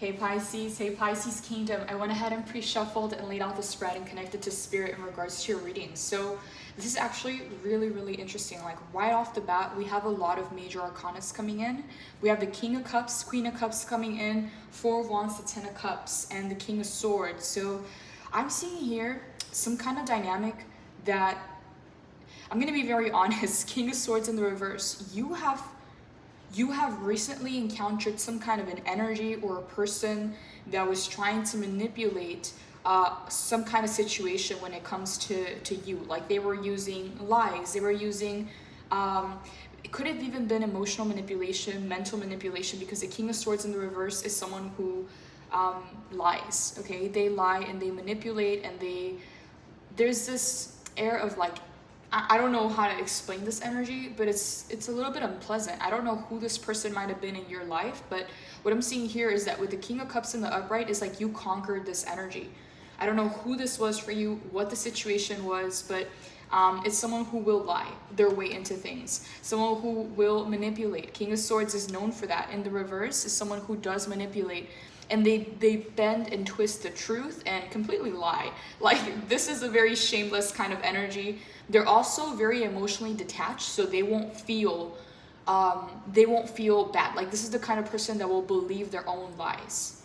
Hey Pisces, hey Pisces Kingdom. I went ahead and pre-shuffled and laid out the spread and connected to spirit in regards to your reading. So this is actually really interesting. Like right off the bat, we have a lot of major arcanas coming in. We have the King of Cups, Queen of Cups coming in, Four of Wands, the Ten of Cups, and the King of Swords. So I'm seeing here some kind of dynamic that, I'm going to be very honest, King of Swords in the reverse. You have recently encountered some kind of an energy or a person that was trying to manipulate some kind of situation when it comes to you. Like they were using lies, they were using, it could have even been emotional manipulation, mental manipulation, because the King of Swords in the reverse is someone who lies, okay? They lie and they manipulate, and there's this air of like, I don't know how to explain this energy, but it's a little bit unpleasant. I don't know who this person might have been in your life, but what I'm seeing here is that with the King of Cups in the upright, it's like you conquered this energy. I don't know who this was for you, what the situation was, but it's someone who will lie their way into things. Someone who will manipulate. King of Swords is known for that. In the reverse is someone who does manipulate. And they bend and twist the truth and completely lie. Like, this is a very shameless kind of energy. They're also very emotionally detached, so they won't feel bad. Like, this is the kind of person that will believe their own lies.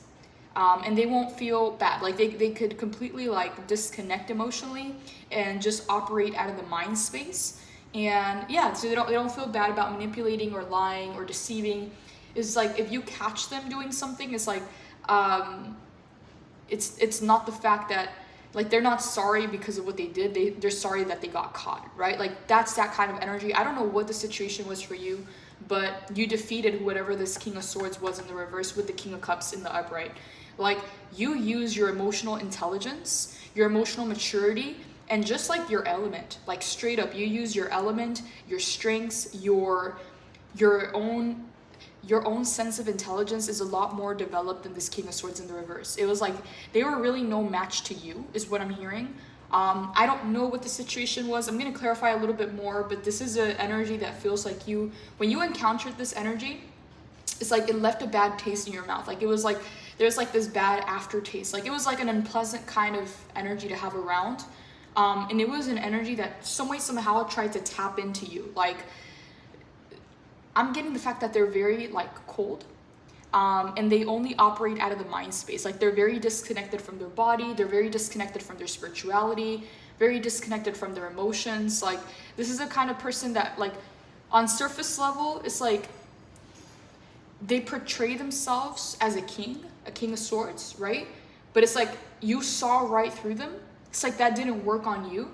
And they won't feel bad. Like, they could completely, like, disconnect emotionally and just operate out of the mind space. And, yeah, so they don't feel bad about manipulating or lying or deceiving. It's like, if you catch them doing something, it's like, it's not the fact that, like, they're not sorry because of what they did, they're sorry that they got caught, right? Like, that's that kind of energy. I don't know what the situation was for you, but you defeated whatever this King of Swords was in the reverse with the King of Cups in the upright. Like, you use your emotional intelligence, your emotional maturity, and just like your element, like straight up, you use your element, your strengths, your own sense of intelligence is a lot more developed than this King of Swords in the reverse. It was like they were really no match to you, is what I'm hearing. I don't know what the situation was. I'm going to clarify a little bit more, but this is an energy that feels like when you encountered this energy, it's like it left a bad taste in your mouth. Like, it was like there's like this bad aftertaste. Like, it was like an unpleasant kind of energy to have around. And it was an energy that some way, somehow tried to tap into you. Like, I'm getting the fact that they're very, like, cold, and they only operate out of the mind space. Like, they're very disconnected from their body, they're very disconnected from their spirituality, very disconnected from their emotions. Like, this is the kind of person that, like, on surface level, it's like they portray themselves as a king of swords, right? But it's like you saw right through them. It's like that didn't work on you,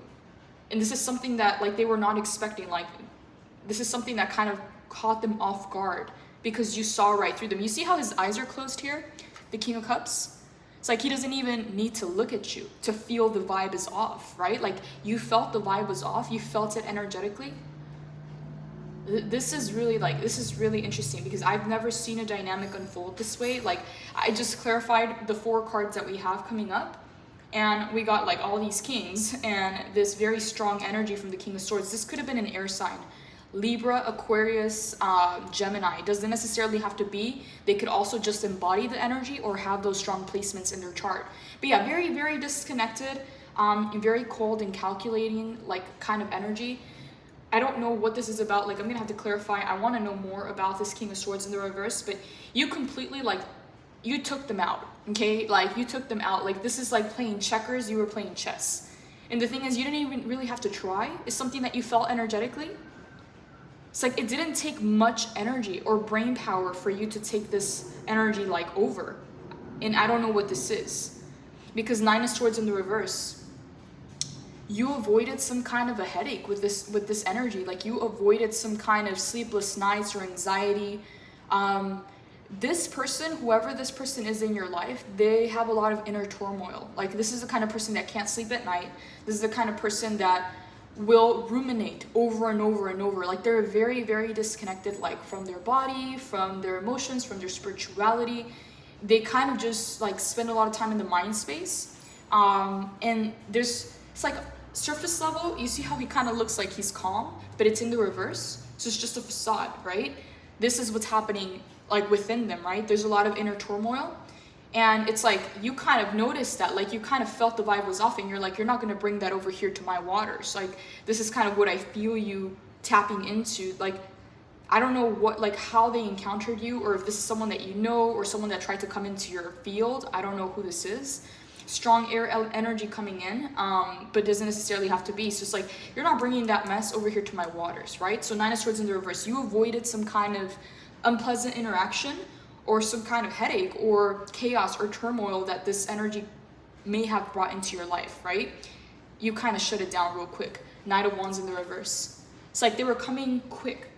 and this is something that, like, they were not expecting. Like, this is something that kind of caught them off guard because you saw right through them. You see how his eyes are closed here, the King of Cups? It's like he doesn't even need to look at you to feel the vibe is off, right? Like, you felt the vibe was off, you felt it energetically. This is really interesting because I've never seen a dynamic unfold this way. Like, I just clarified the 4 cards that we have coming up, and we got, like, all these kings and this very strong energy from the King of Swords. This could have been an air sign. Libra, Aquarius, Gemini. It doesn't necessarily have to be. They could also just embody the energy or have those strong placements in their chart. But yeah, very disconnected, very cold and calculating, like, kind of energy. I don't know what this is about. Like, I'm gonna have to clarify. I want to know more about this King of Swords in the reverse, but you completely, like, you took them out, okay? Like, you took them out. Like, this is like playing checkers, you were playing chess. And the thing is, you didn't even really have to try. It's something that you felt energetically. It's like it didn't take much energy or brain power for you to take this energy, like, over. And I don't know what this is. Because 9 of Swords in the reverse, you avoided some kind of a headache with this energy. Like, you avoided some kind of sleepless nights or anxiety. This person, whoever this person is in your life, they have a lot of inner turmoil. Like, this is the kind of person that can't sleep at night. This is the kind of person that will ruminate over and over and over. Like, they're very disconnected, like, from their body, from their emotions, from their spirituality. They kind of just, like, spend a lot of time in the mind space. And it's like surface level, you see how he kind of looks like he's calm, but it's in the reverse. So it's just a facade, right? This is what's happening, like, within them, right? There's a lot of inner turmoil. And it's like, you kind of noticed that, like you kind of felt the vibe was off, and you're like, you're not going to bring that over here to my waters. Like, this is kind of what I feel you tapping into. Like, I don't know what, like how they encountered you, or if this is someone that you know, or someone that tried to come into your field. I don't know who this is. Strong air energy coming in, but doesn't necessarily have to be. So it's like, you're not bringing that mess over here to my waters, right? So 9 of Swords in the reverse. You avoided some kind of unpleasant interaction, or some kind of headache or chaos or turmoil that this energy may have brought into your life, right? You kind of shut it down real quick. Knight of Wands in the reverse. It's like they were coming quick.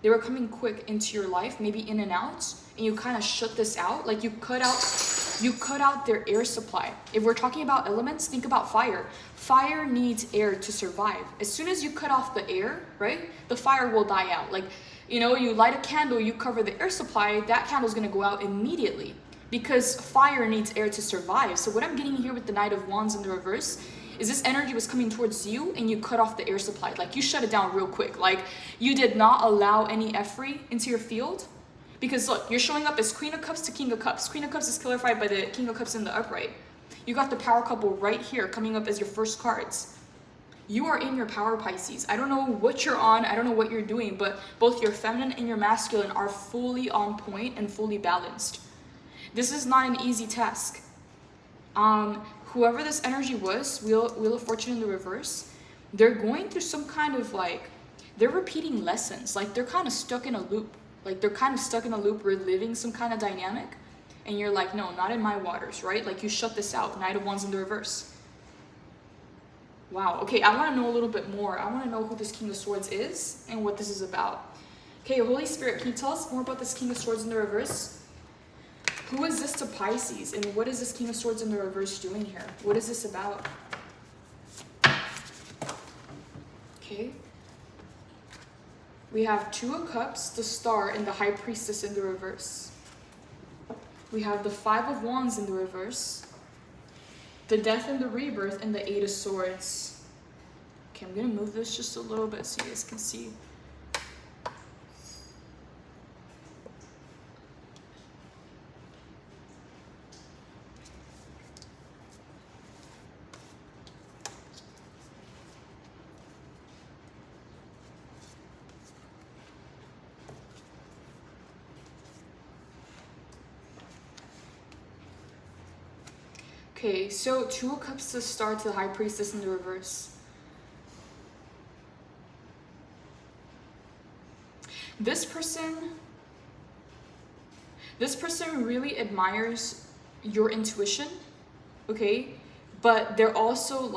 They were coming quick into your life, maybe in and out, and you kind of shut this out. Like you cut out their air supply. If we're talking about elements, think about fire. Fire needs air to survive. As soon as you cut off the air, right, the fire will die out. Like, you know, you light a candle, you cover the air supply, that candle's gonna go out immediately because fire needs air to survive. So what I'm getting here with the Knight of Wands in the reverse is this energy was coming towards you and you cut off the air supply. Like you shut it down real quick. Like you did not allow any Efri into your field, because look, you're showing up as Queen of Cups to King of Cups. Queen of Cups is clarified by the King of Cups in the upright. You got the power couple right here coming up as your first cards. You are in your power, Pisces. I don't know what you're on, I don't know what you're doing, but both your feminine and your masculine are fully on point and fully balanced. This is not an easy task. Whoever this energy was, Wheel of Fortune in the reverse, they're going through some kind of like, they're repeating lessons. Like they're kind of stuck in a loop. Like they're kind of stuck in a loop, reliving some kind of dynamic. And you're like, no, not in my waters, right? Like you shut this out. Knight of Wands in the reverse. Wow, okay, I want to know a little bit more. I want to know who this King of Swords is and what this is about. Okay, Holy Spirit, can you tell us more about this King of Swords in the reverse? Who is this to Pisces, and what is this King of Swords in the reverse doing here? What is this about? Okay. We have 2 of Cups, the Star, and the High Priestess in the reverse. We have the 5 of Wands in the reverse. The Death and the Rebirth, and the 8 of Swords. Okay, I'm gonna move this just a little bit so you guys can see. Okay, so 2 of Cups to Star to the High Priestess in the reverse. This person really admires your intuition, okay? But they're also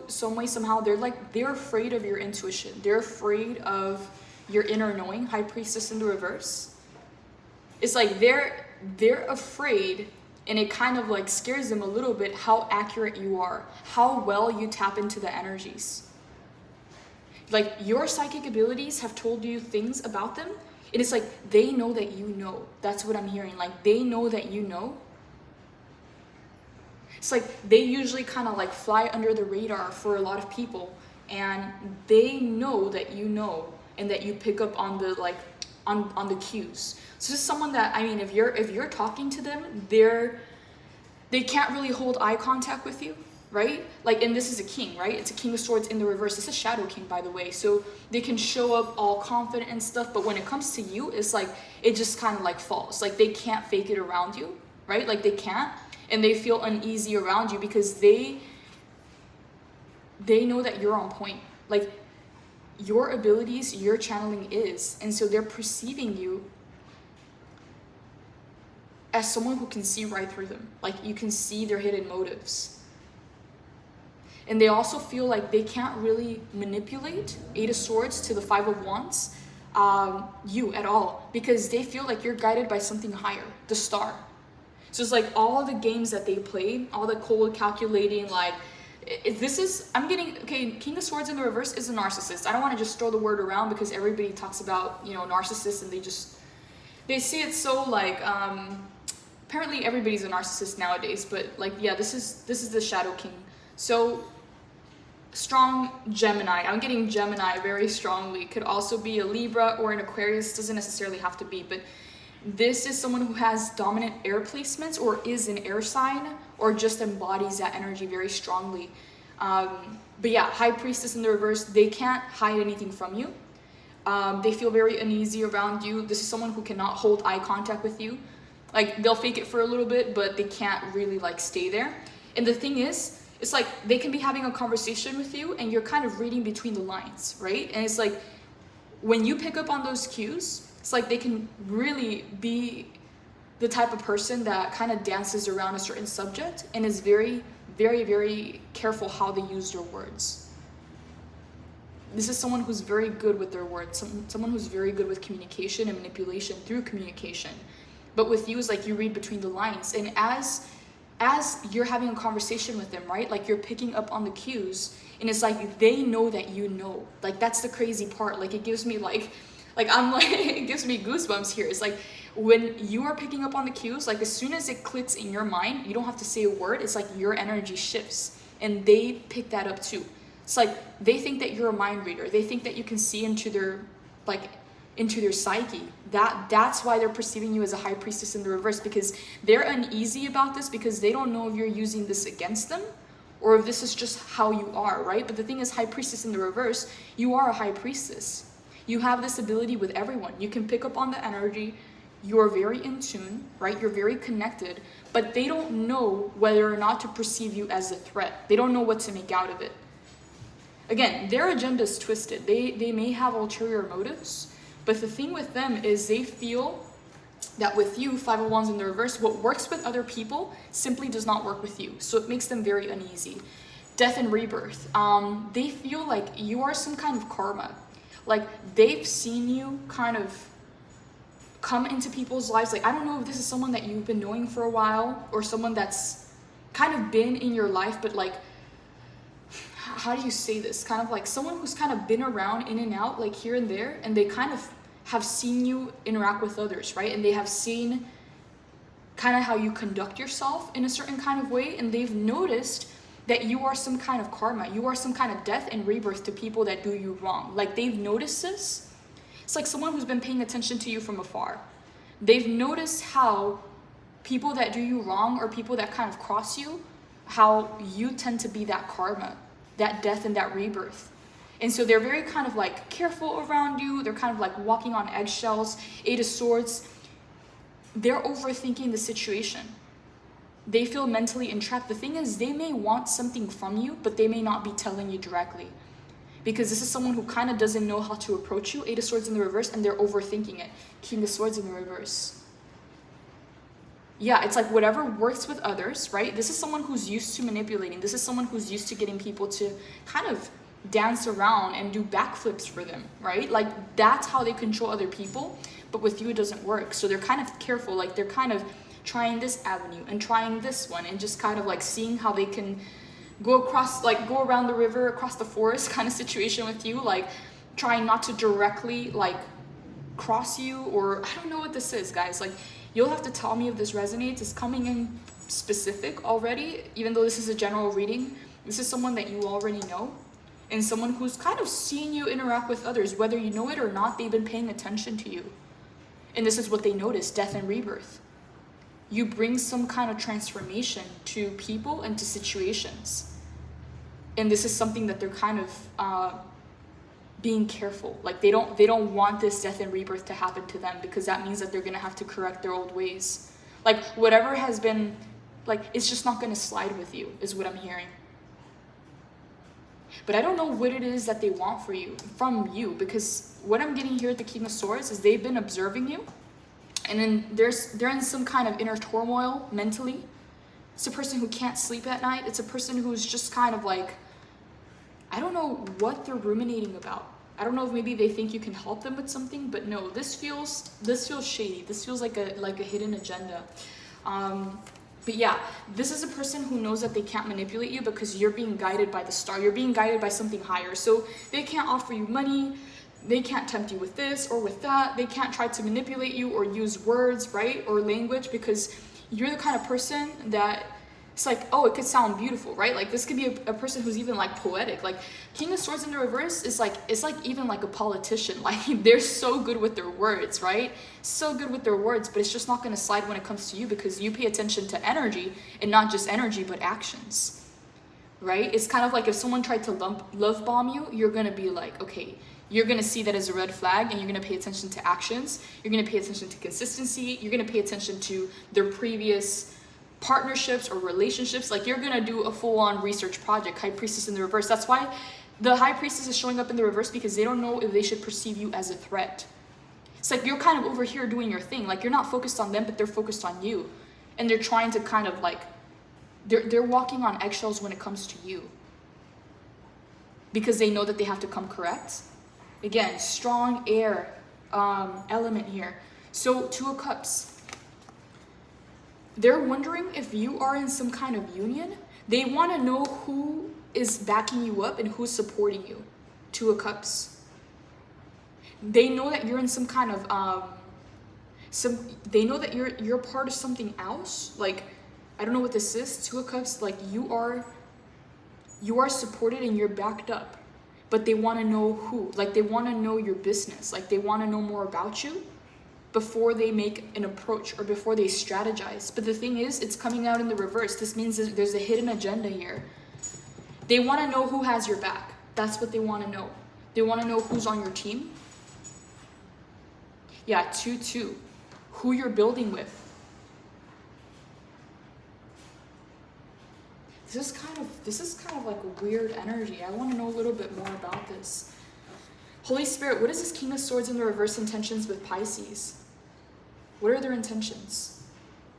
some way, somehow, they're afraid of your intuition. They're afraid of your inner knowing, High Priestess in the reverse. It's like they're afraid. And it kind of like scares them a little bit how accurate you are, how well you tap into the energies. Like your psychic abilities have told you things about them, and it's like they know that you know. That's what I'm hearing. Like they know that you know. It's like they usually kind of like fly under the radar for a lot of people, and they know that you know, and that you pick up on the like on the cues. So this is someone that, I mean, if you're talking to them, they can't really hold eye contact with you, right? Like, and this is a king, right? It's a King of Swords in the reverse. It's a Shadow King, by the way. So they can show up all confident and stuff, but when it comes to you, it's like, it just kind of like falls. Like they can't fake it around you, right? Like they can't, and they feel uneasy around you because they know that you're on point. Like your abilities, your channeling is, and so they're perceiving you as someone who can see right through them. Like you can see their hidden motives. And they also feel like they can't really manipulate 8 of Swords to the 5 of Wands, you at all, because they feel like you're guided by something higher, the Star. So it's like all the games that they play, all the cold calculating, like I'm getting, okay, King of Swords in the reverse is a narcissist. I don't want to just throw the word around because everybody talks about, you know, narcissists, and they see it so like, apparently everybody's a narcissist nowadays, but like, yeah, this is the Shadow King. So strong Gemini. I'm getting Gemini very strongly. Could also be a Libra or an Aquarius. Doesn't necessarily have to be, but This is someone who has dominant air placements or is an air sign or just embodies that energy very strongly. But yeah, High Priestess in the reverse, they can't hide anything from you. They feel very uneasy around you. This is someone who cannot hold eye contact with you. Like, they'll fake it for a little bit, but they can't really like stay there. And the thing is, it's like they can be having a conversation with you and you're kind of reading between the lines, right? And it's like when you pick up on those cues, it's like they can really be the type of person that kind of dances around a certain subject and is very, very, very careful how they use their words. This is someone who's very good with their words, someone who's very good with communication and manipulation through communication. But with you, is like you read between the lines, and as you're having a conversation with them, right? Like you're picking up on the cues, and it's like they know that you know. Like that's the crazy part. Like it gives me like I'm like it gives me goosebumps here. It's like when you are picking up on the cues, like as soon as it clicks in your mind, you don't have to say a word. It's like your energy shifts, and they pick that up too. It's like they think that you're a mind reader. They think that you can see into their psyche. That's why they're perceiving you as a High Priestess in the reverse, because they're uneasy about this because they don't know if you're using this against them or if this is just how you are, right? But the thing is, High Priestess in the reverse, you are a High Priestess. You have this ability with everyone. You can pick up on the energy. You're very in tune, right? You're very connected, but they don't know whether or not to perceive you as a threat. They don't know what to make out of it. Again, their agenda is twisted. They may have ulterior motives, but the thing with them is they feel that with you, Five of Wands in the reverse, what works with other people simply does not work with you. So it makes them very uneasy. Death and rebirth. They feel like you are some kind of karma. Like they've seen you kind of come into people's lives. Like, I don't know if this is someone that you've been knowing for a while or someone that's kind of been in your life, but like, how do you say this? Kind of like someone who's kind of been around in and out, like here and there, and they kind of have seen you interact with others, right? And they have seen kind of how you conduct yourself in a certain kind of way, and they've noticed that you are some kind of karma. You are some kind of death and rebirth to people that do you wrong. Like they've noticed this. It's like someone who's been paying attention to you from afar. They've noticed how people that do you wrong or people that kind of cross you, how you tend to be that karma, that death and that rebirth. And so they're very kind of like careful around you. They're kind of like walking on eggshells. Eight of Swords. They're overthinking the situation. They feel mentally entrapped. The thing is, they may want something from you, but they may not be telling you directly. Because this is someone who kind of doesn't know how to approach you. Eight of Swords in the reverse, and they're overthinking it. King of Swords in the reverse. Yeah, it's like whatever works with others, right? This is someone who's used to manipulating. This is someone who's used to getting people to kind of dance around and do backflips for them, right? Like that's how they control other people. But with you, it doesn't work. So they're kind of careful. Like they're kind of trying this avenue and trying this one and just kind of like seeing how they can go across, like go around the river, across the forest kind of situation with you, like trying not to directly like cross you, or I don't know what this is, guys. Like you'll have to tell me if this resonates. It's coming in specific already, even though this is a general reading. This is someone that you already know, and someone who's kind of seen you interact with others, whether you know it or not. They've been paying attention to you, and this is what they notice: death and rebirth. You bring some kind of transformation to people and to situations, and this is something that they're kind of being careful. Like they don't want this death and rebirth to happen to them, because that means that they're gonna have to correct their old ways. Like whatever has been, like it's just not gonna slide with you, is what I'm hearing. But I don't know what it is that they want from you, because what I'm getting here at the King of Swords is they've been observing you, and then they're in some kind of inner turmoil mentally. It's a person who can't sleep at night. It's a person who's just kind of like, I don't know what they're ruminating about. I don't know if maybe they think you can help them with something, but no, this feels shady. This feels like a hidden agenda. But yeah, this is a person who knows that they can't manipulate you because you're being guided by the star. You're being guided by something higher. So they can't offer you money. They can't tempt you with this or with that. They can't try to manipulate you or use words, right? Or language, because you're the kind of person that It's like, oh, it could sound beautiful, right? Like this could be a person who's even like poetic. Like King of Swords in the reverse is like, it's like even like a politician. Like they're so good with their words, right? So good with their words, but it's just not gonna slide when it comes to you because you pay attention to energy, and not just energy, but actions, right? It's kind of like if someone tried to love bomb you, you're gonna be like, okay, you're gonna see that as a red flag, and you're gonna pay attention to actions. You're gonna pay attention to consistency. You're gonna pay attention to their previous partnerships or relationships. Like you're gonna do a full-on research project. High Priestess in the reverse. That's why the High Priestess is showing up in the reverse, because they don't know if they should perceive you as a threat. It's like you're kind of over here doing your thing. Like you're not focused on them, but they're focused on you, and they're trying to kind of like they're walking on eggshells when it comes to you, because they know that they have to come correct. Again, strong air element here. So Two of Cups. They're wondering if you are in some kind of union. They want to know who is backing you up and who's supporting you. Two of Cups. They know that you're in some kind of they know that you're part of something else. Like I don't know what this is. Two of Cups, like you are supported and you're backed up. But they want to know who. Like they want to know your business. Like they want to know more about you before they make an approach or before they strategize. But the thing is, it's coming out in the reverse. This means that there's a hidden agenda here. They want to know who has your back. That's what they want to know. They want to know who's on your team. Yeah, 2-2. Who you're building with. This is kind of like a weird energy. I want to know a little bit more about this. Holy Spirit, what is this King of Swords in the reverse intentions with Pisces? What are their intentions?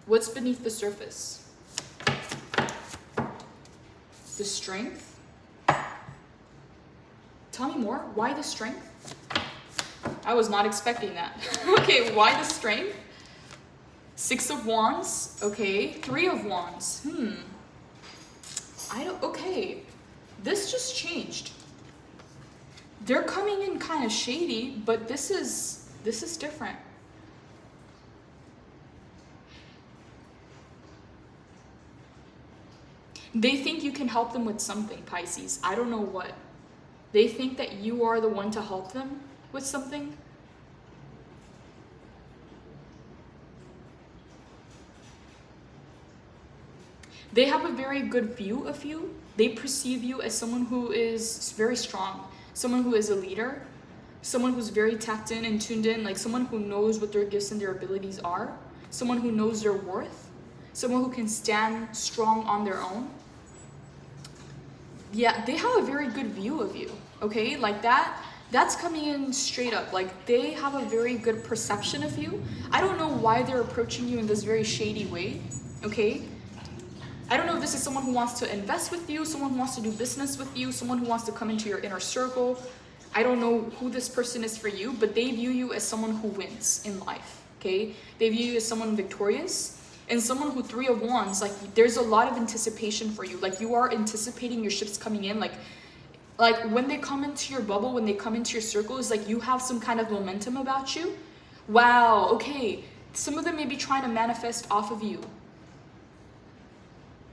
What's beneath the surface? The strength? Tell me more. Why the strength? I was not expecting that. Okay, why the strength? 6 of Wands. Okay, 3 of Wands. Okay. This just changed. They're coming in kind of shady, but this is different. They think you can help them with something, Pisces. I don't know what. They think that you are the one to help them with something. They have a very good view of you. They perceive you as someone who is very strong, someone who is a leader, someone who's very tapped in and tuned in, like someone who knows what their gifts and their abilities are, someone who knows their worth, someone who can stand strong on their own. Yeah, they have a very good view of you, okay? Like that's coming in straight up. Like they have a very good perception of you. I don't know why they're approaching you in this very shady way, okay? I don't know if this is someone who wants to invest with you, someone who wants to do business with you, someone who wants to come into your inner circle. I don't know who this person is for you, but they view you as someone who wins in life, okay? They view you as someone victorious, and someone who 3 of Wands, like there's a lot of anticipation for you. Like you are anticipating your ships coming in. Like when they come into your bubble, when they come into your circle, it's like you have some kind of momentum about you. Wow, okay. Some of them may be trying to manifest off of you.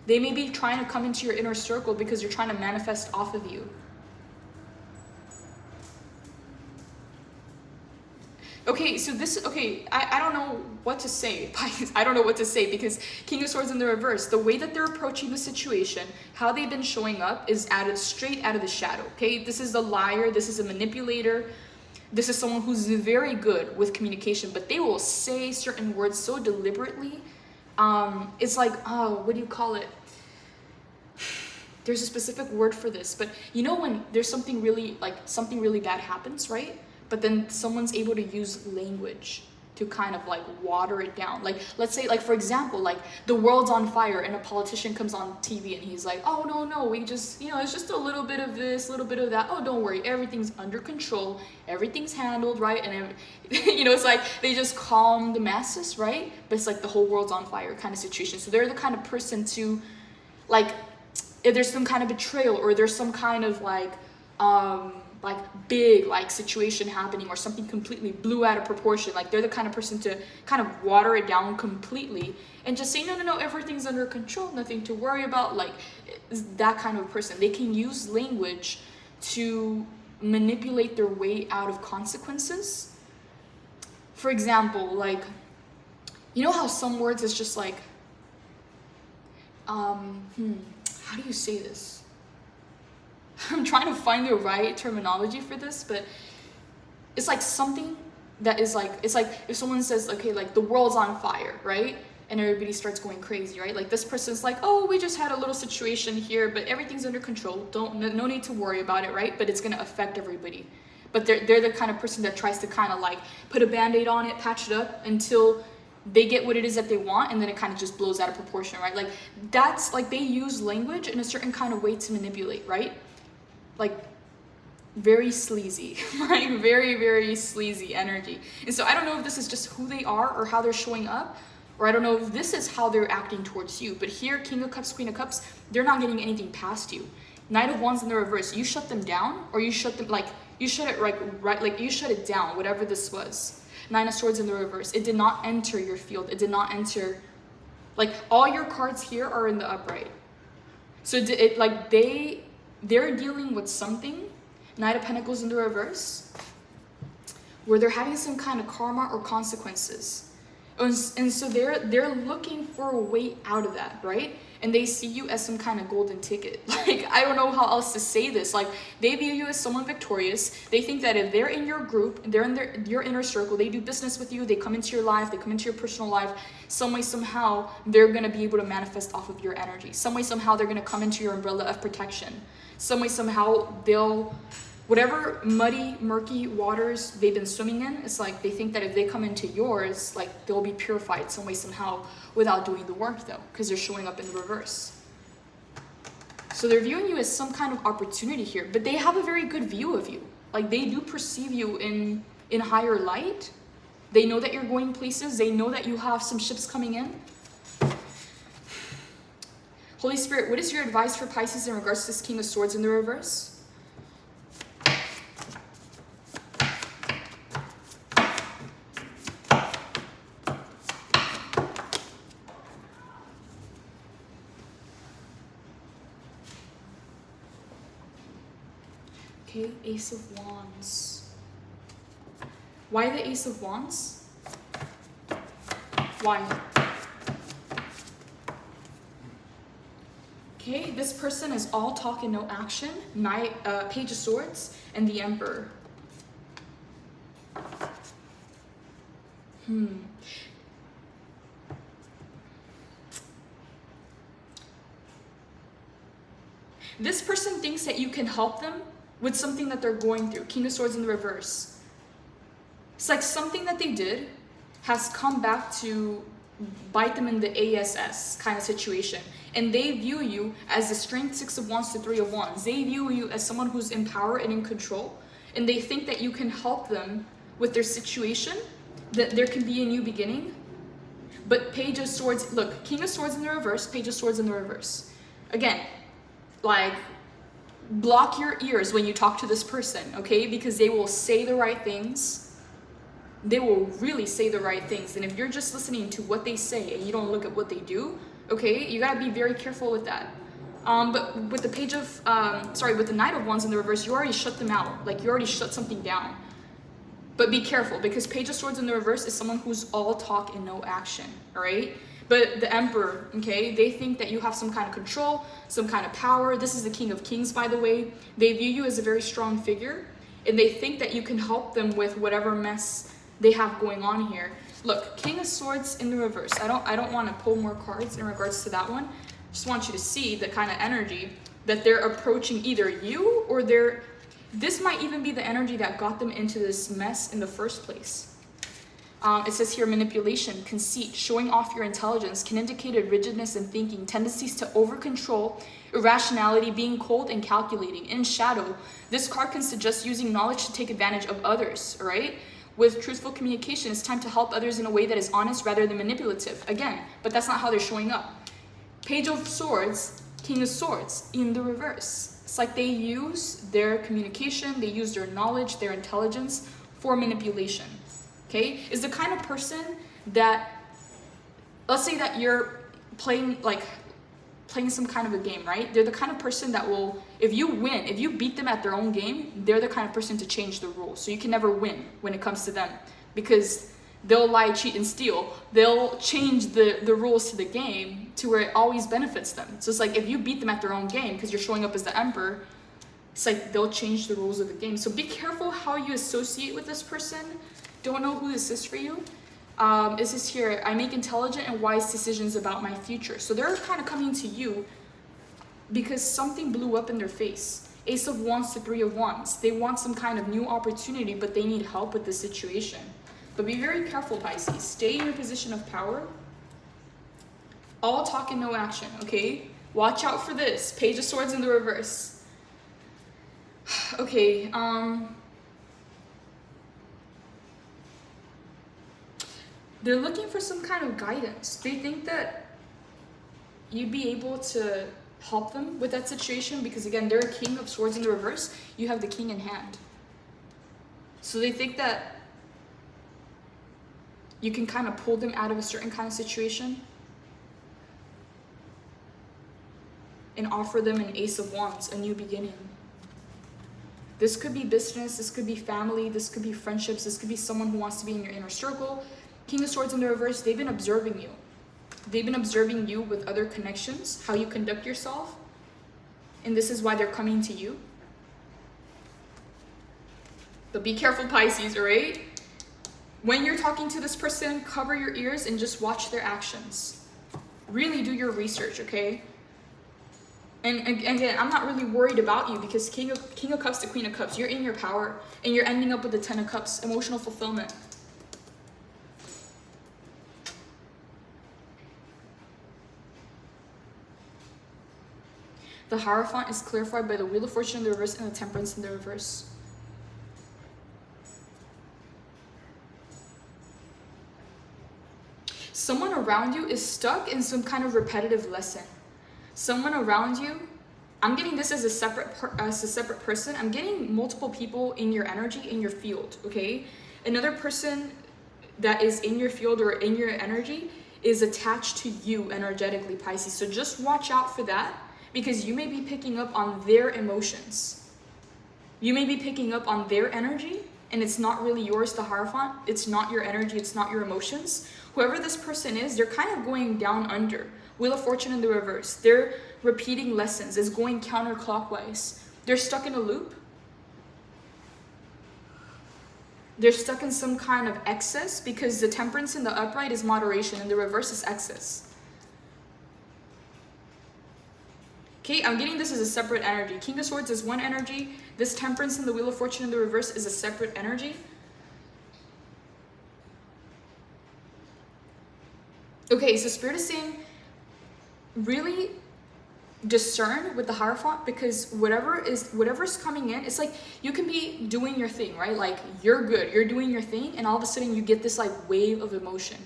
They may be trying to come into your inner circle because you're trying to manifest off of you. Okay, so I don't know what to say. I don't know what to say because King of Swords in the reverse, the way that they're approaching the situation, how they've been showing up is straight out of the shadow, okay? This is a liar, this is a manipulator, this is someone who's very good with communication, but they will say certain words so deliberately. It's like, oh, what do you call it? There's a specific word for this, but you know when there's something really bad happens, right? But then someone's able to use language to kind of like water it down. Like, let's say, like, for example, like the world's on fire and a politician comes on TV and he's like, oh, no, we just, it's just a little bit of this, a little bit of that. Oh, don't worry, everything's under control. Everything's handled, right? And, it's like they just calm the masses, right? But it's like the whole world's on fire kind of situation. So they're the kind of person to, like, if there's some kind of betrayal or there's some kind of like, like big like situation happening or something completely blew out of proportion. Like they're the kind of person to kind of water it down completely and just say, no, everything's under control, nothing to worry about. Like that kind of person. They can use language to manipulate their way out of consequences. For example, like, you know how some words is just like, how do you say this? I'm trying to find the right terminology for this, but it's like something that is like, it's like if someone says, okay, like the world's on fire, right? And everybody starts going crazy, right? Like this person's like, oh, we just had a little situation here, but everything's under control. No need to worry about it, right? But it's gonna affect everybody. But they're the kind of person that tries to kind of like put a band-aid on it, patch it up until they get what it is that they want, and then it kind of just blows out of proportion, right? Like that's like they use language in a certain kind of way to manipulate, right? Like very sleazy, like very, very sleazy energy. And so I don't know if this is just who they are or how they're showing up, or I don't know if this is how they're acting towards you. But here, King of Cups, Queen of Cups, they're not getting anything past you. Knight of Wands in the reverse, you shut them down, or you shut them, like, you shut it right, like you shut it down, whatever this was. Nine of Swords in the reverse, it did not enter your field. It did not enter, like all your cards here are in the upright. So it like they're dealing with something, Knight of Pentacles in the reverse, where they're having some kind of karma or consequences. And so they're looking for a way out of that, right? And they see you as some kind of golden ticket. Like, I don't know how else to say this. Like, they view you as someone victorious. They think that if they're in your group, they're in your inner circle, they do business with you, they come into your life, they come into your personal life, some way, somehow, they're going to be able to manifest off of your energy. Some way, somehow, they're going to come into your umbrella of protection. Some way, somehow, they'll, whatever muddy, murky waters they've been swimming in, it's like they think that if they come into yours, like they'll be purified some way, somehow, without doing the work though, because they're showing up in the reverse. So they're viewing you as some kind of opportunity here, but they have a very good view of you. Like they do perceive you in higher light. They know that you're going places. They know that you have some ships coming in. Holy Spirit, what is your advice for Pisces in regards to this King of Swords in the reverse? Okay, Ace of Wands. Why the Ace of Wands? Why? Okay, this person is all talk and no action. Page of Swords and the Emperor. This person thinks that you can help them with something that they're going through. King of Swords in the reverse. It's like something that they did has come back to bite them in the ass kind of situation. And they view you as the Strength 6 of Wands to 3 of Wands. They view you as someone who's in power and in control. And they think that you can help them with their situation, that there can be a new beginning. But Page of Swords, look, King of Swords in the reverse, Page of Swords in the reverse. Again, like, block your ears when you talk to this person, okay? Because they will say the right things. They will really say the right things. And if you're just listening to what they say and you don't look at what they do, okay, you gotta be very careful with that. But with the Page of, with the Knight of Wands in the reverse, you already shut them out. Like, you already shut something down. But be careful, because Page of Swords in the reverse is someone who's all talk and no action, all right? But the Emperor, okay, they think that you have some kind of control, some kind of power. This is the King of Kings, by the way. They view you as a very strong figure, and they think that you can help them with whatever mess they have going on here. Look, King of Swords in the reverse. I don't want to pull more cards in regards to that one. Just want you to see the kind of energy that they're approaching either you or this might even be the energy that got them into this mess in the first place. It says here, manipulation, conceit, showing off your intelligence can indicate a rigidness in thinking, tendencies to over-control, irrationality, being cold and calculating. In shadow, this card can suggest using knowledge to take advantage of others, all right? With truthful communication, it's time to help others in a way that is honest rather than manipulative. Again, but that's not how they're showing up. Page of Swords, King of Swords in the reverse. It's like they use their communication, they use their knowledge, their intelligence for manipulation, okay? Is the kind of person that, let's say that you're playing some kind of a game, right? They're the kind of person that will, if you win, if you beat them at their own game, they're the kind of person to change the rules. So you can never win when it comes to them, because they'll lie, cheat, and steal. They'll change the rules to the game to where it always benefits them. So it's like if you beat them at their own game because you're showing up as the emperor, it's like they'll change the rules of the game. So be careful how you associate with this person. Don't know who this is for you. It says here, I make intelligent and wise decisions about my future. So they're kind of coming to you because something blew up in their face. Ace of Wands to Three of Wands. They want some kind of new opportunity, but they need help with the situation. But be very careful, Pisces. Stay in your position of power. All talk and no action, okay? Watch out for this. Page of Swords in the reverse. Okay, they're looking for some kind of guidance. They think that you'd be able to help them with that situation because, again, they're a King of Swords in the reverse. You have the King in hand. So they think that you can kind of pull them out of a certain kind of situation and offer them an Ace of Wands, a new beginning. This could be business, this could be family, this could be friendships, this could be someone who wants to be in your inner circle. King of Swords in the reverse, they've been observing you. They've been observing you with other connections, how you conduct yourself. And this is why they're coming to you. But be careful, Pisces, all right? When you're talking to this person, cover your ears and just watch their actions. Really do your research, okay? And again, I'm not really worried about you because King of Cups to Queen of Cups, you're in your power and you're ending up with the Ten of Cups, emotional fulfillment. The Hierophant is clarified by the Wheel of Fortune in the reverse and the Temperance in the reverse. Someone around you is stuck in some kind of repetitive lesson. Someone around you, I'm getting this as a separate person. I'm getting multiple people in your energy, in your field, okay? Another person that is in your field or in your energy is attached to you energetically, Pisces. So just watch out for that because you may be picking up on their emotions. You may be picking up on their energy and it's not really yours, the Hierophant. It's not your energy, it's not your emotions. Whoever this person is, they're kind of going down under. Wheel of Fortune in the reverse. They're repeating lessons. It's going counterclockwise. They're stuck in a loop. They're stuck in some kind of excess because the Temperance in the upright is moderation and the reverse is excess. Okay, I'm getting this as a separate energy. King of Swords is one energy. This Temperance in the Wheel of Fortune in the reverse is a separate energy. Okay, so Spirit is saying, really discern with the Hierophant because whatever's coming in, it's like you can be doing your thing, right? Like you're good, you're doing your thing, and all of a sudden you get this like wave of emotion,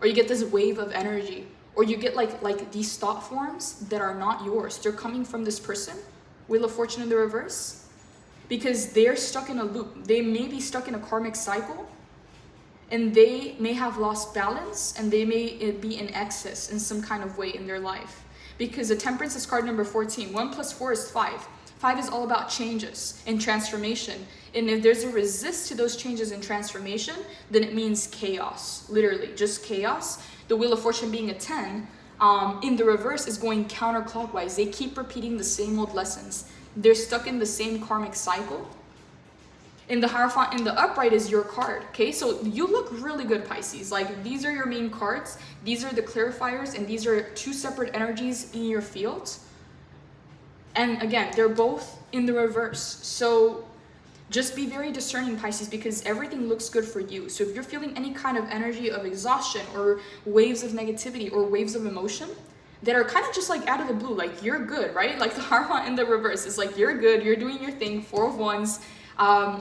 or you get this wave of energy, or you get like these thought forms that are not yours. They're coming from this person, Wheel of Fortune in the reverse, because they're stuck in a loop. They may be stuck in a karmic cycle. And they may have lost balance and they may be in excess in some kind of way in their life. Because the Temperance is card number 14. 1 plus 4 is 5. 5 is all about changes and transformation. And if there's a resist to those changes and transformation, then it means chaos. Literally, just chaos. The Wheel of Fortune being a 10, in the reverse is going counterclockwise. They keep repeating the same old lessons. They're stuck in the same karmic cycle. And the Hierophant in the upright is your card, okay? So you look really good, Pisces. Like, these are your main cards. These are the clarifiers, and these are two separate energies in your field. And again, they're both in the reverse. So just be very discerning, Pisces, because everything looks good for you. So if you're feeling any kind of energy of exhaustion or waves of negativity or waves of emotion that are kind of just like out of the blue, like you're good, right? Like the Hierophant in the reverse is like you're good, you're doing your thing, 4 of Wands.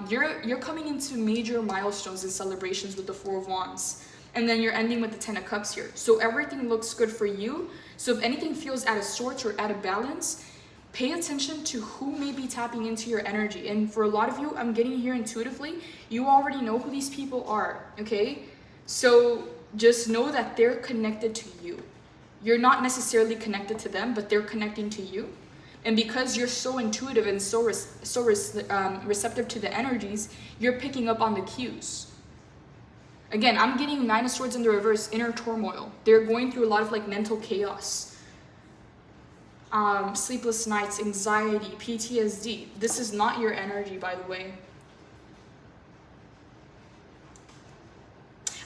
You're coming into major milestones and celebrations with the 4 of Wands. And then you're ending with the 10 of Cups here. So everything looks good for you. So if anything feels out of sorts or out of balance, pay attention to who may be tapping into your energy. And for a lot of you, I'm getting here intuitively, you already know who these people are, okay? So just know that they're connected to you. You're not necessarily connected to them, but they're connecting to you. And because you're so intuitive and so receptive to the energies, you're picking up on the cues. Again, I'm getting Nine of Swords in the reverse, inner turmoil. They're going through a lot of like mental chaos. Sleepless nights, anxiety, PTSD. This is not your energy, by the way.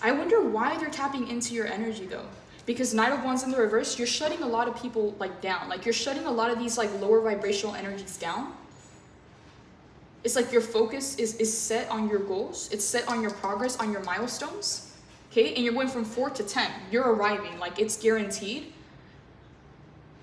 I wonder why they're tapping into your energy though. Because Knight of Wands in the reverse, you're shutting a lot of people like down. Like you're shutting a lot of these like lower vibrational energies down. It's like your focus is set on your goals. It's set on your progress, on your milestones. Okay, and you're going from 4 to 10. You're arriving, like it's guaranteed.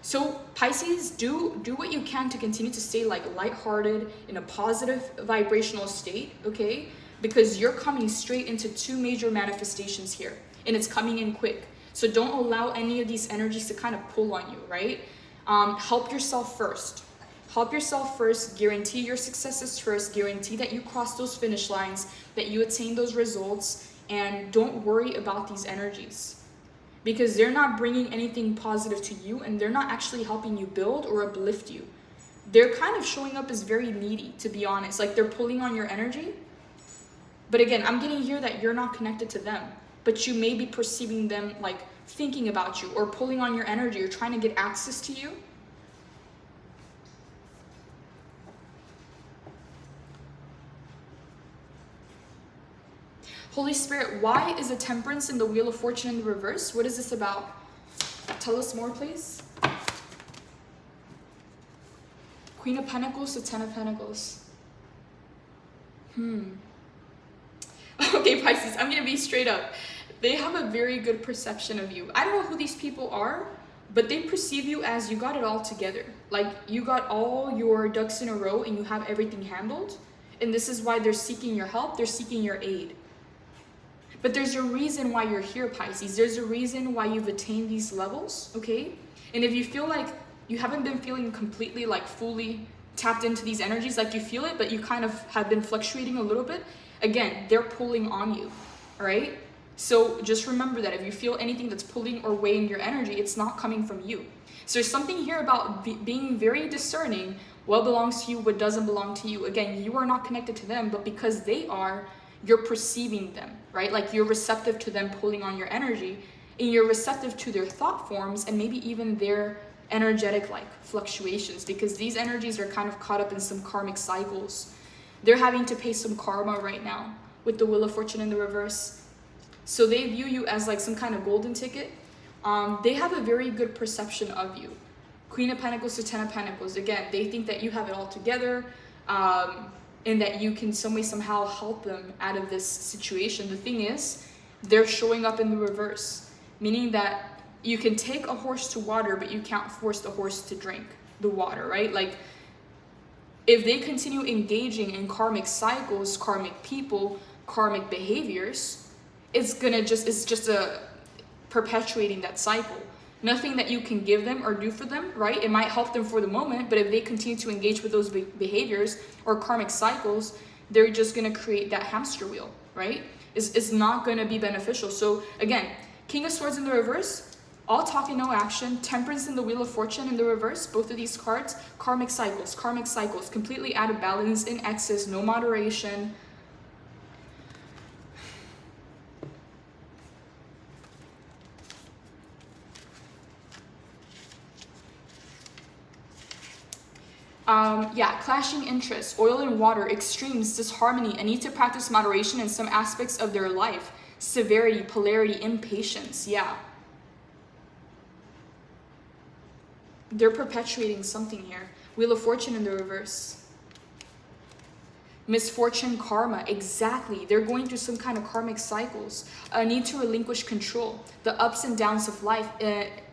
So Pisces, do what you can to continue to stay like lighthearted, in a positive vibrational state, okay? Because you're coming straight into 2 major manifestations here, and it's coming in quick. So don't allow any of these energies to kind of pull on you, right? Help yourself first. Help yourself first, guarantee your successes first, guarantee that you cross those finish lines, that you attain those results, and don't worry about these energies. Because they're not bringing anything positive to you, and they're not actually helping you build or uplift you. They're kind of showing up as very needy, to be honest. Like they're pulling on your energy. But again, I'm getting here that you're not connected to them, but you may be perceiving them like thinking about you or pulling on your energy or trying to get access to you. Holy Spirit, why is the Temperance in the Wheel of Fortune in the reverse? What is this about? Tell us more, please. Queen of Pentacles to 10 of Pentacles. Okay, Pisces, I'm gonna be straight up. They have a very good perception of you. I don't know who these people are, but they perceive you as you got it all together. Like you got all your ducks in a row and you have everything handled. And this is why they're seeking your help, they're seeking your aid. But there's a reason why you're here, Pisces. There's a reason why you've attained these levels, okay? And if you feel like you haven't been feeling completely like fully tapped into these energies, like you feel it, but you kind of have been fluctuating a little bit, again, they're pulling on you, all right? So just remember that if you feel anything that's pulling or weighing your energy, it's not coming from you. So there's something here about being very discerning what belongs to you, what doesn't belong to you. Again, you are not connected to them, but because they are, you're perceiving them, right? Like you're receptive to them pulling on your energy, and you're receptive to their thought forms and maybe even their energetic like fluctuations, because these energies are kind of caught up in some karmic cycles. They're having to pay some karma right now with the Wheel of Fortune in the reverse. So they view you as like some kind of golden ticket. They have a very good perception of you. Queen of Pentacles to 10 of Pentacles. Again, they think that you have it all together, and that you can some way somehow help them out of this situation. The thing is, they're showing up in the reverse, meaning that you can take a horse to water, but you can't force the horse to drink the water, right? Like if they continue engaging in karmic cycles, karmic people, karmic behaviors, it's just perpetuating that cycle. Nothing that you can give them or do for them, right? It might help them for the moment, but if they continue to engage with those behaviors or karmic cycles, they're just gonna create that hamster wheel, right? It's not gonna be beneficial. So again, King of Swords in the reverse, all talk and no action. Temperance in the Wheel of Fortune in the reverse, both of these cards, karmic cycles, completely out of balance, in excess, no moderation. Yeah, clashing interests, oil and water, extremes, disharmony, a need to practice moderation in some aspects of their life, severity, polarity, impatience, yeah. They're perpetuating something here. Wheel of Fortune in the reverse. Misfortune, karma, exactly. They're going through some kind of karmic cycles. A need to relinquish control. The ups and downs of life.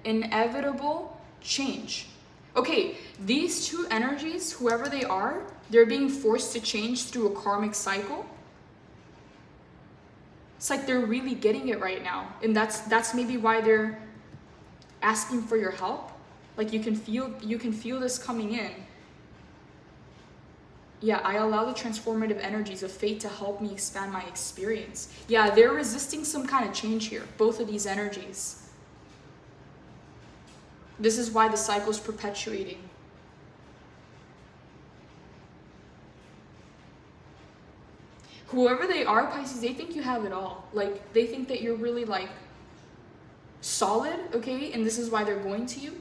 Inevitable change. Okay, these two energies, whoever they are, they're being forced to change through a karmic cycle. It's like they're really getting it right now. And that's maybe why they're asking for your help. Like you can feel this coming in. Yeah, I allow the transformative energies of fate to help me expand my experience. Yeah, they're resisting some kind of change here, both of these energies. This is why the cycle is perpetuating. Whoever they are, Pisces, they think you have it all. Like, they think that you're really, like, solid, okay? And this is why they're going to you.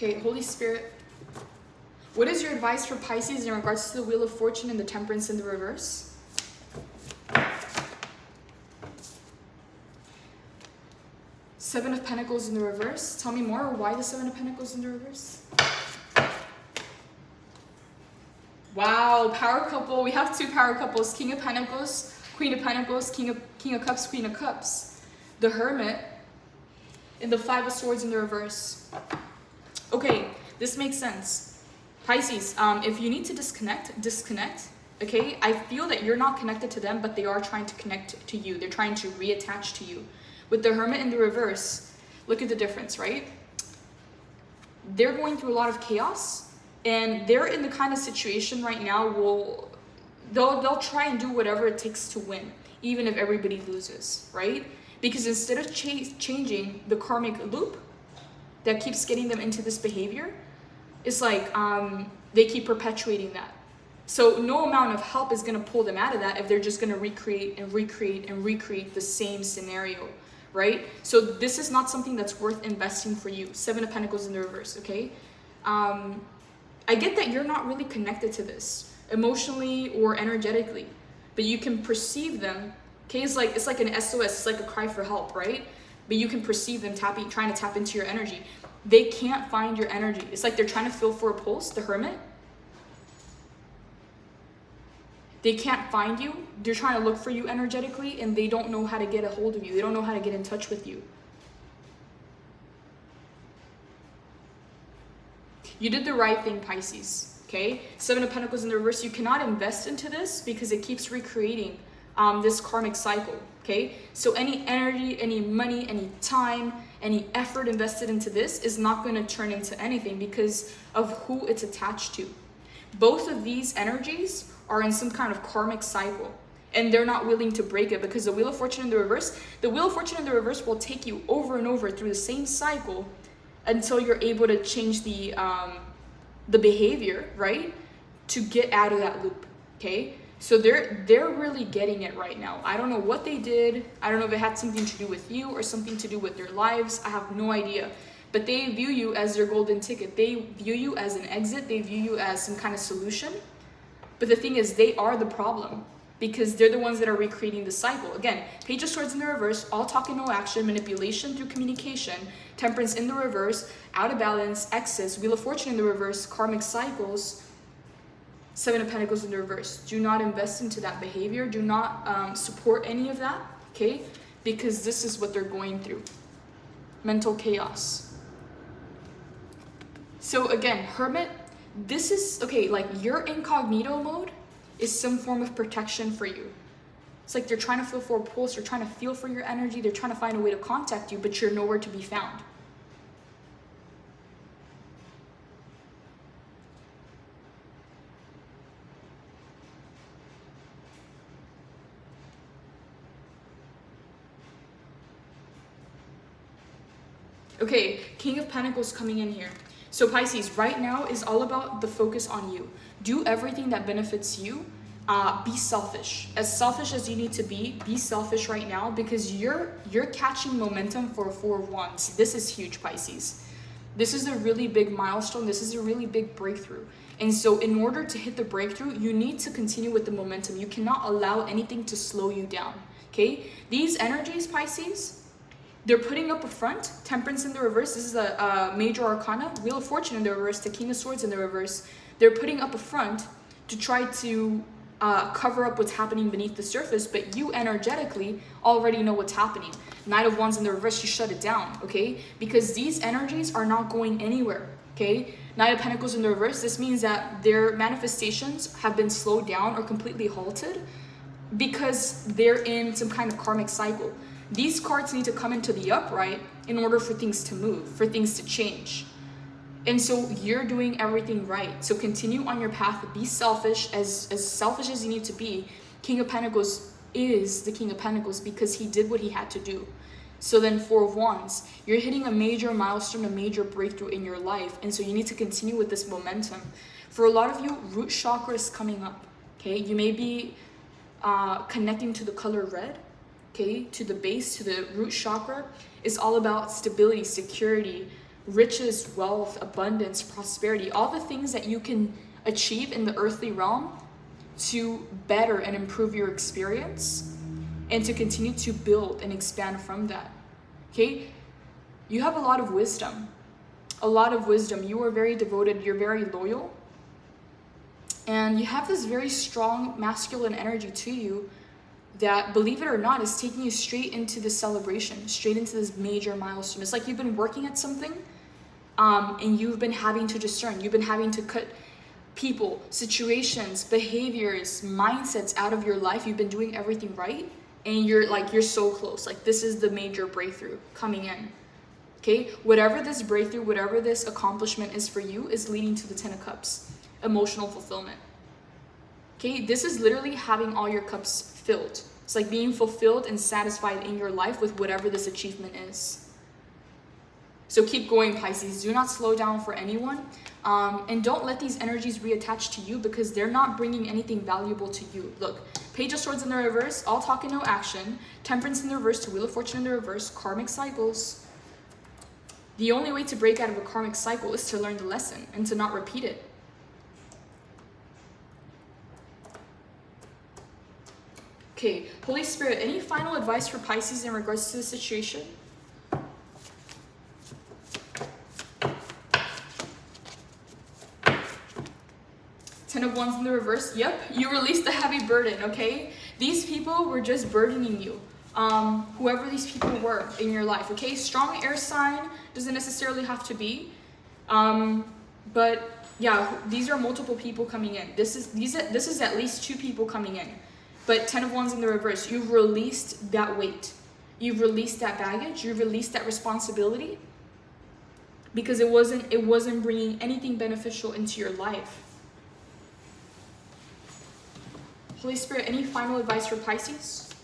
Okay, Holy Spirit, what is your advice for Pisces in regards to the Wheel of Fortune and the Temperance in the reverse? Seven of Pentacles in the reverse. Tell me more. Why the Seven of Pentacles in the reverse? Wow, power couple. We have two power couples. King of Pentacles, Queen of Pentacles, King of Cups, Queen of Cups. The Hermit and the Five of Swords in the reverse. Okay, this makes sense. Pisces, if you need to disconnect. Okay, I feel that you're not connected to them, but they are trying to connect to you. They're trying to reattach to you. With the Hermit in the reverse, look at the difference, right? They're going through a lot of chaos, and they're in the kind of situation right now where they'll try and do whatever it takes to win, even if everybody loses, right? Because instead of changing the karmic loop that keeps getting them into this behavior, it's like they keep perpetuating that. So no amount of help is going to pull them out of that if they're just going to recreate the same scenario, right? So this is not something that's worth investing for you. Seven of Pentacles in the reverse, okay? I get that you're not really connected to this emotionally or energetically, but you can perceive them, okay? It's like an SOS, it's like a cry for help, right? But you can perceive them trying to tap into your energy. They can't find your energy. It's like they're trying to feel for a pulse, the Hermit. They can't find you. They're trying to look for you energetically, and they don't know how to get a hold of you. They don't know how to get in touch with you. You did the right thing, Pisces, okay? Seven of Pentacles in the reverse. You cannot invest into this because it keeps recreating this karmic cycle, okay? So any energy, any money, any time, any effort invested into this is not going to turn into anything because of who it's attached to. Both of these energies are in some kind of karmic cycle, and they're not willing to break it because the Wheel of Fortune in the reverse, will take you over and over through the same cycle until you're able to change the behavior, right? To get out of that loop, okay? So they're really getting it right now. I don't know what they did. I don't know if it had something to do with you or something to do with their lives. I have no idea. But they view you as their golden ticket. They view you as an exit. They view you as some kind of solution. But the thing is, they are the problem because they're the ones that are recreating the cycle. Again, Page of Swords in the reverse, all talk and no action, manipulation through communication, Temperance in the reverse, out of balance, excess, Wheel of Fortune in the reverse, karmic cycles, Seven of Pentacles in the reverse. Do not invest into that behavior. Do not support any of that, okay? Because this is what they're going through. Mental chaos. So again, Hermit, this is, okay, like your incognito mode is some form of protection for you. It's like they're trying to feel for a pulse, they're trying to feel for your energy, they're trying to find a way to contact you, but you're nowhere to be found. Okay, King of Pentacles coming in here. So Pisces, right now is all about the focus on you. Do everything that benefits you. Be selfish as you need to be selfish right now because you're catching momentum for Four of Wands. This is huge, Pisces. This is a really big milestone. This is a really big breakthrough. And so in order to hit the breakthrough, you need to continue with the momentum. You cannot allow anything to slow you down, okay? These energies, Pisces, they're putting up a front. Temperance in the reverse. This is a major arcana. Wheel of Fortune in the reverse. The King of Swords in the reverse. They're putting up a front to try to cover up what's happening beneath the surface, but you energetically already know what's happening. Knight of Wands in the reverse, you shut it down, okay? Because these energies are not going anywhere, okay? Knight of Pentacles in the reverse, this means that their manifestations have been slowed down or completely halted because they're in some kind of karmic cycle. These cards need to come into the upright in order for things to move, for things to change. And so you're doing everything right. So continue on your path, be selfish, as selfish as you need to be. King of Pentacles is the King of Pentacles because he did what he had to do. So then Four of Wands, you're hitting a major milestone, a major breakthrough in your life. And so you need to continue with this momentum. For a lot of you, root chakra is coming up, okay? You may be connecting to the color red, okay? To the base, to the root chakra. It's all about stability, security, riches, wealth, abundance, prosperity, all the things that you can achieve in the earthly realm to better and improve your experience and to continue to build and expand from that, okay? You have a lot of wisdom, You are very devoted, you're very loyal, and you have this very strong masculine energy to you that, believe it or not, is taking you straight into the celebration, straight into this major milestone. It's like you've been working at something and you've been having to discern, you've been having to cut people, situations, behaviors, mindsets out of your life. You've been doing everything right and you're so close. Like, this is the major breakthrough coming in, okay? Whatever this breakthrough, whatever this accomplishment is for you is leading to the Ten of Cups, emotional fulfillment, okay? This is literally having all your cups filled. It's like being fulfilled and satisfied in your life with whatever this achievement is. So keep going, Pisces. Do not slow down for anyone. And don't let these energies reattach to you because they're not bringing anything valuable to you. Look, Page of Swords in the reverse, all talk and no action. Temperance in the reverse to Wheel of Fortune in the reverse, karmic cycles. The only way to break out of a karmic cycle is to learn the lesson and to not repeat it. Okay, Holy Spirit, any final advice for Pisces in regards to the situation? Ten of Wands in the reverse. Yep, you released a heavy burden, okay? These people were just burdening you. Whoever these people were in your life, okay? Strong air sign, doesn't necessarily have to be. But yeah, these are multiple people coming in. This is at least 2 people coming in. But Ten of Wands in the reverse, you've released that weight. You've released that baggage. You've released that responsibility because it wasn't bringing anything beneficial into your life. Holy Spirit, any final advice for Pisces?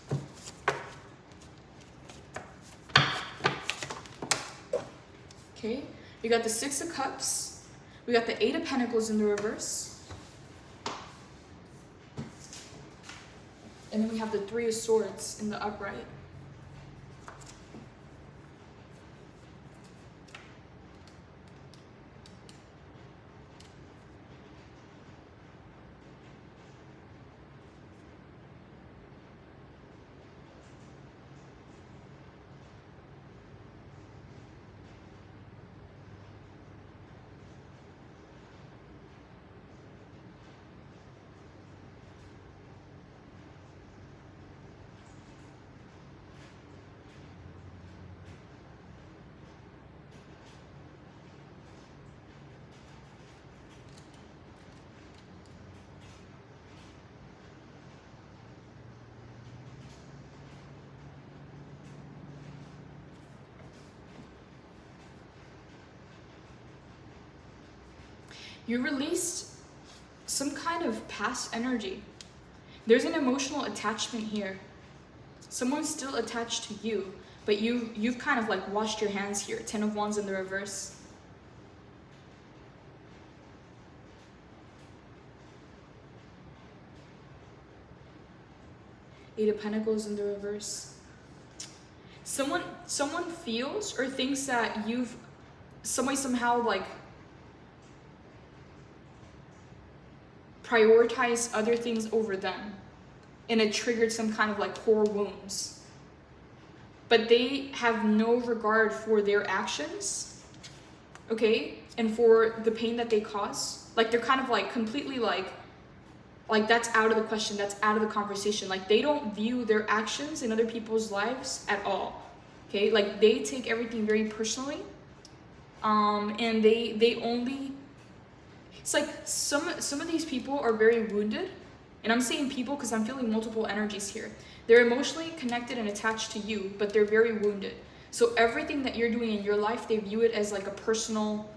Okay, we got the Six of Cups. We got the Eight of Pentacles in the reverse. And then we have the Three of Swords in the upright. You released some kind of past energy. There's an emotional attachment here. Someone's still attached to you, but you've kind of like washed your hands here. Ten of Wands in the reverse. Eight of Pentacles in the reverse. Someone feels or thinks that you've somehow like prioritize other things over them, and it triggered some kind of like core wounds. But they have no regard for their actions, okay, and for the pain that they cause. Like they're kind of like completely like Like, that's out of the question. That's out of the conversation. Like, they don't view their actions in other people's lives at all. Okay, like, they take everything very personally. And they only, it's like some of these people are very wounded. And I'm saying people because I'm feeling multiple energies here. They're emotionally connected and attached to you, but they're very wounded. So everything that you're doing in your life, they view it as like a personal,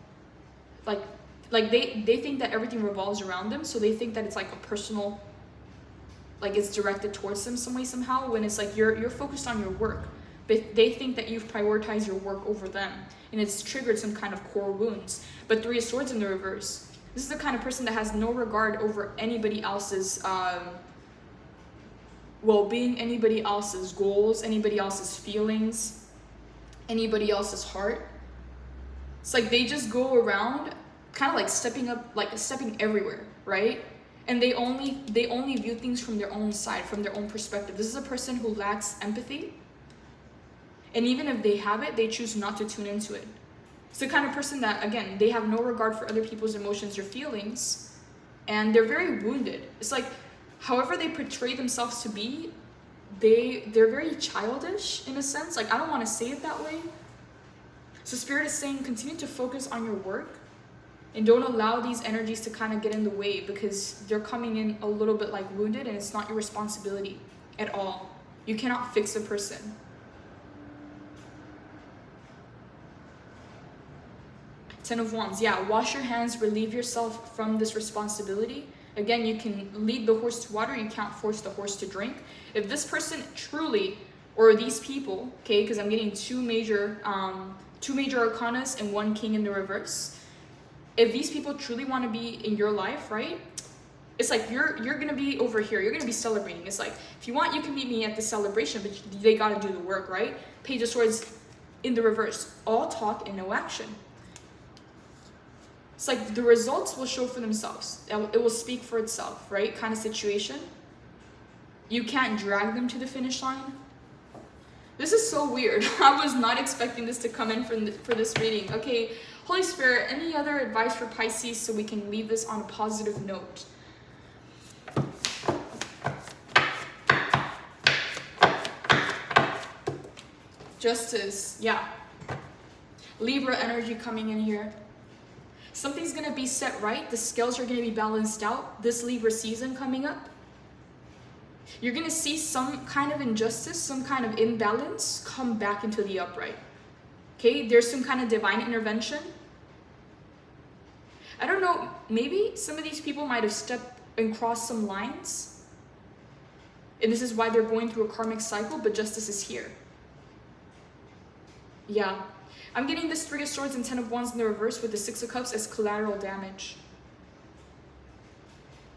like they think that everything revolves around them. So they think that it's like a personal, like it's directed towards them some way, somehow, when it's like you're focused on your work. But they think that you've prioritized your work over them, and it's triggered some kind of core wounds. But Three of Swords in the reverse. This is the kind of person that has no regard over anybody else's well-being, anybody else's goals, anybody else's feelings, anybody else's heart. It's like they just go around kind of like stepping everywhere, right? And they only view things from their own side, from their own perspective. This is a person who lacks empathy. And even if they have it, they choose not to tune into it. It's the kind of person that, again, they have no regard for other people's emotions or feelings, and they're very wounded. It's like, however they portray themselves to be, they're very childish in a sense. Like, I don't want to say it that way. So Spirit is saying, continue to focus on your work, and don't allow these energies to kind of get in the way, because they're coming in a little bit like wounded, and it's not your responsibility at all. You cannot fix a person. Ten of Wands, yeah, wash your hands, relieve yourself from this responsibility. Again, you can lead the horse to water, you can't force the horse to drink. If this person truly, or these people, okay, because I'm getting two major arcanas and one king in the reverse. If these people truly want to be in your life, right, it's like you're gonna be over here, you're gonna be celebrating. It's like, if you want, you can meet me at the celebration, but they gotta do the work, right? Page of Swords in the reverse, all talk and no action. It's like the results will show for themselves. It will speak for itself, right? Kind of situation. You can't drag them to the finish line. This is so weird. I was not expecting this to come in for this reading. Okay, Holy Spirit, any other advice for Pisces so we can leave this on a positive note? Justice, yeah. Libra energy coming in here. Something's going to be set right. The scales are going to be balanced out this Libra season coming up. You're going to see some kind of injustice, some kind of imbalance come back into the upright. Okay, there's some kind of divine intervention. I don't know, maybe some of these people might have stepped and crossed some lines. And this is why they're going through a karmic cycle, but justice is here. Yeah. I'm getting this Three of Swords and Ten of Wands in the reverse with the Six of Cups as collateral damage.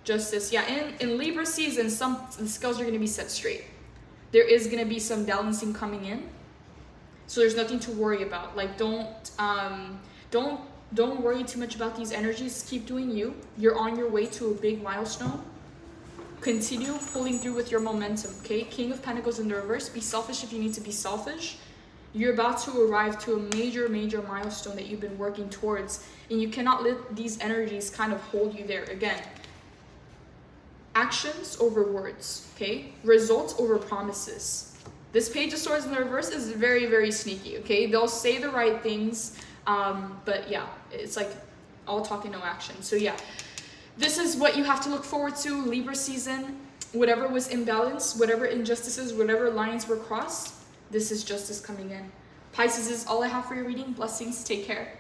Justice, yeah. In Libra season, the scales are going to be set straight. There is going to be some balancing coming in, so there's nothing to worry about. Like, don't worry too much about these energies. Keep doing you. You're on your way to a big milestone. Continue pulling through with your momentum. Okay, King of Pentacles in the reverse. Be selfish if you need to be selfish. You're about to arrive to a major milestone that you've been working towards, and you cannot let these energies kind of hold you there. Again, actions over words, okay? Results over promises. This Page of Swords in the reverse is very sneaky, okay? They'll say the right things, but yeah, it's like all talk and no action. So yeah, this is what you have to look forward to, Libra season. Whatever was imbalanced, whatever injustices, whatever lines were crossed, this is justice coming in. Pisces is all I have for your reading. Blessings. Take care.